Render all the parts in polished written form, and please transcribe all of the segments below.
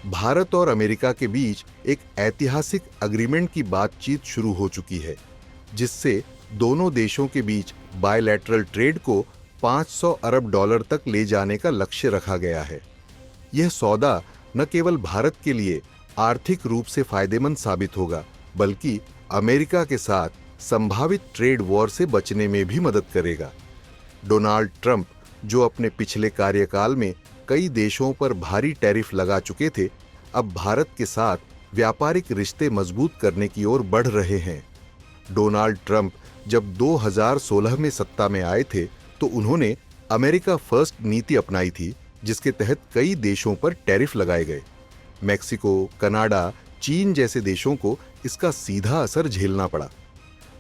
भारत और अमेरिका के बीच एक ऐतिहासिक एग्रीमेंट की बातचीत शुरू हो चुकी है, जिससे दोनों देशों के बीच बायलैटरल ट्रेड को 500 अरब डॉलर तक ले जाने का लक्ष्य रखा गया है। यह सौदा न केवल भारत के लिए आर्थिक रूप से फायदेमंद साबित होगा, बल्कि अमेरिका के साथ संभावित ट्रेड वॉर से बचने में भी मदद करेगा। डोनाल्ड ट्रंप, जो अपने पिछले कार्यकाल में कई देशों पर भारी टैरिफ लगा चुके थे, अब भारत के साथ व्यापारिक रिश्ते मजबूत करने की ओर बढ़ रहे हैं। डोनाल्ड ट्रंप जब 2016 में सत्ता में आए थे, तो उन्होंने अमेरिका फर्स्ट नीति अपनाई थी, जिसके तहत कई देशों पर टैरिफ लगाए गए। मैक्सिको, कनाडा, चीन जैसे देशों को इसका सीधा असर झेलना पड़ा।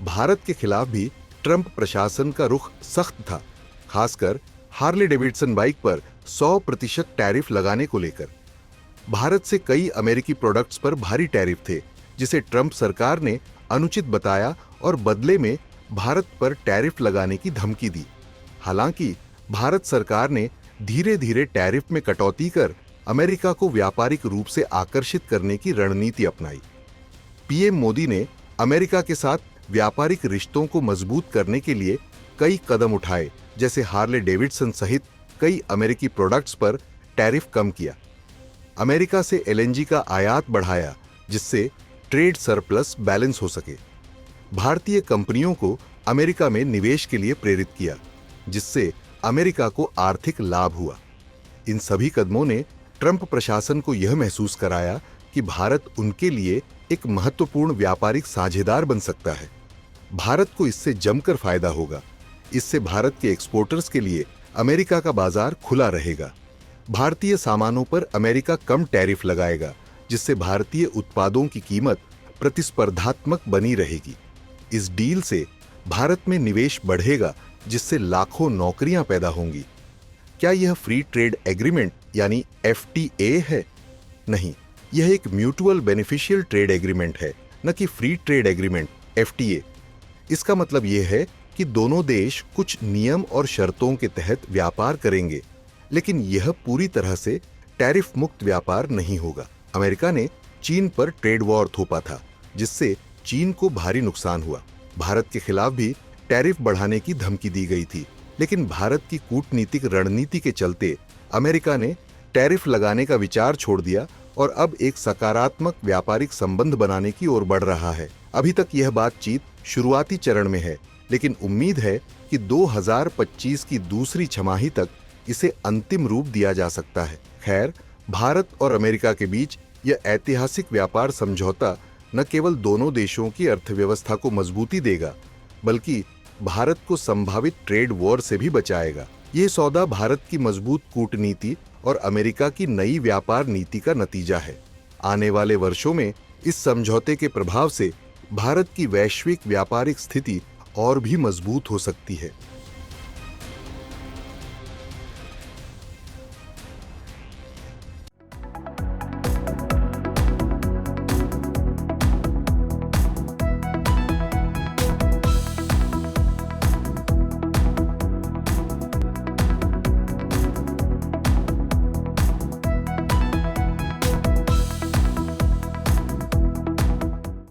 भारत के खिलाफ भी ट्रंप प्रशासन का रुख सख्त था, खासकर हार्ले डेविडसन बाइक पर 100% टैरिफ लगाने को लेकर। भारत से कई अमेरिकी प्रोडक्ट्स पर भारी टैरिफ थे, जिसे ट्रंप सरकार ने अनुचित बताया और बदले में भारत पर टैरिफ लगाने की धमकी दी। हालांकि भारत सरकार ने धीरे धीरे टैरिफ में कटौती कर अमेरिका को व्यापारिक रूप से आकर्षित करने की रणनीति अपनाई। पीएम मोदी ने अमेरिका के साथ व्यापारिक रिश्तों को मजबूत करने के लिए कई कदम उठाए, जैसे हार्ले डेविडसन सहित कई अमेरिकी प्रोडक्ट्स पर टैरिफ कम किया। अमेरिका से एलएनजी का आयात बढ़ाया, जिससे ट्रेड सरप्लस बैलेंस हो सके। भारतीय कंपनियों को अमेरिका में निवेश के लिए प्रेरित किया, जिससे अमेरिका को आर्थिक लाभ हुआ। इन सभी कदमों ने ट्रंप प्रशासन को यह महसूस कराया कि भारत उनके लिए एक महत्वपूर्ण व्यापारिक साझेदार बन सकता है। भारत को इससे जमकर फायदा होगा। इससे भारत के एक्सपोर्टर्स के लिए अमेरिका का बाजार खुला रहेगा। भारतीय सामानों पर अमेरिका कम टैरिफ लगाएगा, जिससे भारतीय उत्पादों की कीमत प्रतिस्पर्धात्मक बनी रहेगी। इस डील से भारत में निवेश बढ़ेगा, जिससे लाखों नौकरियां पैदा होंगी। क्या यह फ्री ट्रेड एग्रीमेंट यानी एफटीए है? नहीं, यह एक म्यूचुअल बेनिफिशियल ट्रेड एग्रीमेंट है, न कि फ्री ट्रेड एग्रीमेंट एफटीए। इसका मतलब यह है कि दोनों देश कुछ नियम और शर्तों के तहत व्यापार करेंगे, लेकिन यह पूरी तरह से टैरिफ मुक्त व्यापार नहीं होगा। अमेरिका ने चीन पर ट्रेड वॉर थोपा था, जिससे चीन को भारी नुकसान हुआ। भारत के खिलाफ भी टैरिफ बढ़ाने की धमकी दी गई थी, लेकिन भारत की कूटनीतिक रणनीति के चलते अमेरिका ने टैरिफ लगाने का विचार छोड़ दिया और अब एक सकारात्मक व्यापारिक संबंध बनाने की ओर बढ़ रहा है। अभी तक यह बातचीत शुरुआती चरण में है, लेकिन उम्मीद है कि 2025 की दूसरी छमाही तक इसे अंतिम रूप दिया जा सकता है। खैर, भारत और अमेरिका के बीच यह ऐतिहासिक व्यापार समझौता न केवल दोनों देशों की अर्थव्यवस्था को मजबूती देगा, बल्कि भारत को संभावित ट्रेड वॉर से भी बचाएगा। ये सौदा भारत की मजबूत कूटनीति और अमेरिका की नई व्यापार नीति का नतीजा है। आने वाले वर्षों में इस समझौते के प्रभाव से भारत की वैश्विक व्यापारिक स्थिति और भी मजबूत हो सकती है।